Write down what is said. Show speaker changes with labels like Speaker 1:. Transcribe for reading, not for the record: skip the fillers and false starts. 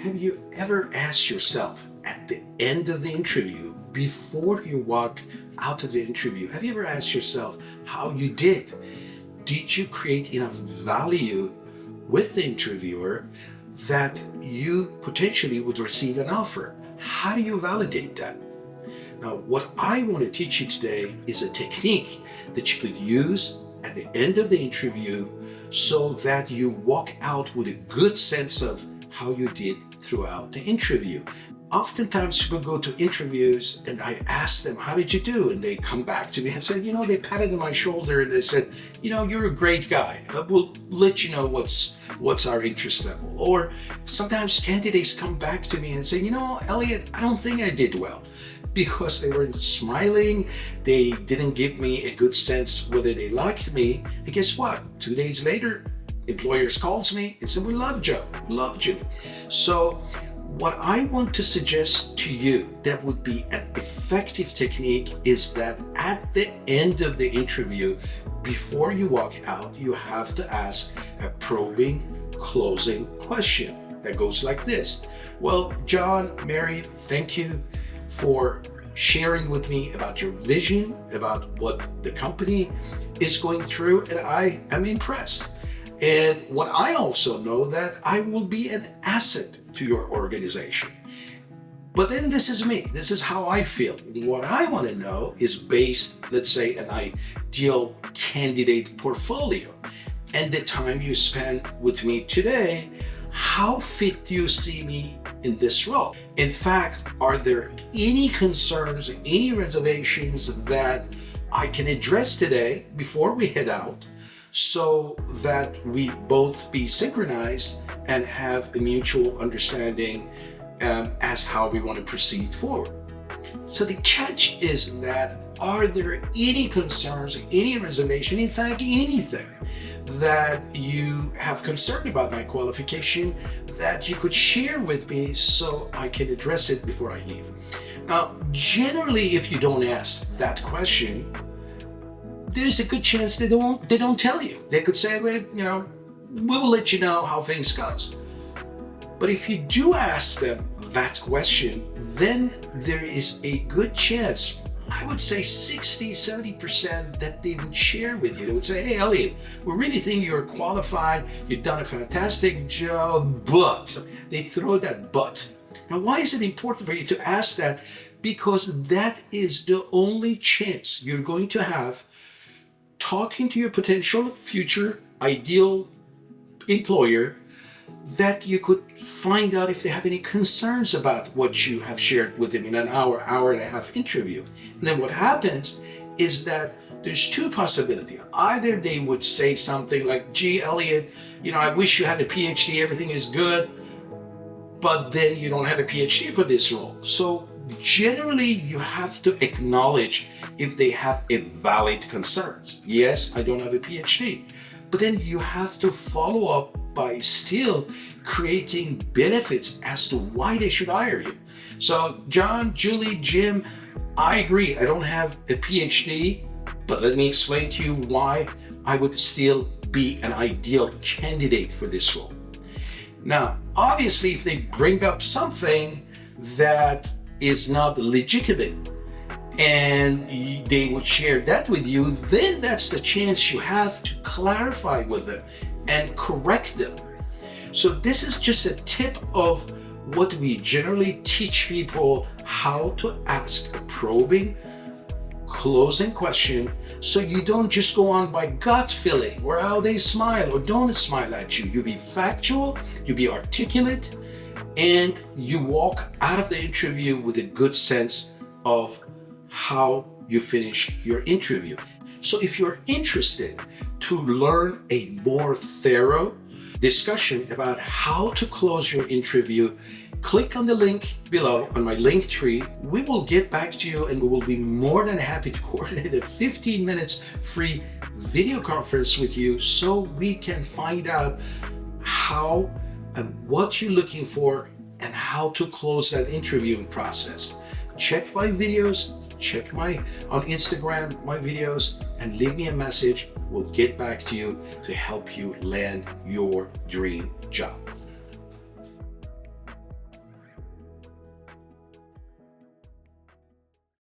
Speaker 1: Have you ever asked yourself at the end of the interview, before you walk out of the interview, have you ever asked yourself how you did? Did you create enough value with the interviewer that you potentially would receive an offer? How do you validate that? Now, what I want to teach you today is a technique that you could use at the end of the interview so that you walk out with a good sense of how you did throughout the interview. Oftentimes people go to interviews and I ask them, how did you do? And they come back to me and said, they patted on my shoulder and they said, you're a great guy. We'll let you know what's our interest level. Or sometimes candidates come back to me and say, Elliot, I don't think I did well, because they weren't smiling. They didn't give me a good sense whether they liked me. And guess what? 2 days later, employers calls me and said, we love Joe, we love Jimmy. So what I want to suggest to you that would be an effective technique is that at the end of the interview, before you walk out, you have to ask a probing, closing question that goes like this. Well, John, Mary, thank you for sharing with me about your vision, about what the company is going through, and I am impressed. And what I also know that I will be an asset to your organization. But then this is me. This is how I feel. What I want to know is based, let's say, an ideal candidate portfolio. And the time you spend with me today, how fit do you see me in this role? In fact, are there any concerns, any reservations that I can address today before we head out, so that we both be synchronized and have a mutual understanding as how we want to proceed forward? So the catch is that, are there any concerns, any reservation, in fact, anything that you have concern about my qualification that you could share with me so I can address it before I leave? Now, generally, if you don't ask that question, there's a good chance they don't tell you. They could say, well, we will let you know how things goes. But if you do ask them that question, then there is a good chance, I would say 60-70%, that they would share with you. They would say, hey, Elliot, we really think you're qualified. You've done a fantastic job, but they throw that but. Now, why is it important for you to ask that? Because that is the only chance you're going to have talking to your potential future ideal employer, that you could find out if they have any concerns about what you have shared with them in an hour and a half interview. And then what happens is that there's two possibilities. Either they would say something like, gee, Elliot, I wish you had a PhD, everything is good, but then you don't have a PhD for this role. So generally, you have to acknowledge if they have a valid concerns. Yes, I don't have a PhD, but then you have to follow up by still creating benefits as to why they should hire you. So John, Julie, Jim, I agree, I don't have a PhD, but let me explain to you why I would still be an ideal candidate for this role. Now, obviously, if they bring up something that is not legitimate and they would share that with you, then that's the chance you have to clarify with them and correct them. So this is just a tip of what we generally teach people, how to ask a probing, closing question, so you don't just go on by gut feeling or how they smile or don't smile at you. You be factual, you be articulate, and you walk out of the interview with a good sense of how you finished your interview. So if you're interested to learn a more thorough discussion about how to close your interview, click on the link below on my link tree. We will get back to you and we will be more than happy to coordinate a 15 minutes free video conference with you so we can find out how and what you're looking for and how to close that interviewing process. Check my videos, check on Instagram my videos, and leave me a message. We'll get back to you to help you land your dream job.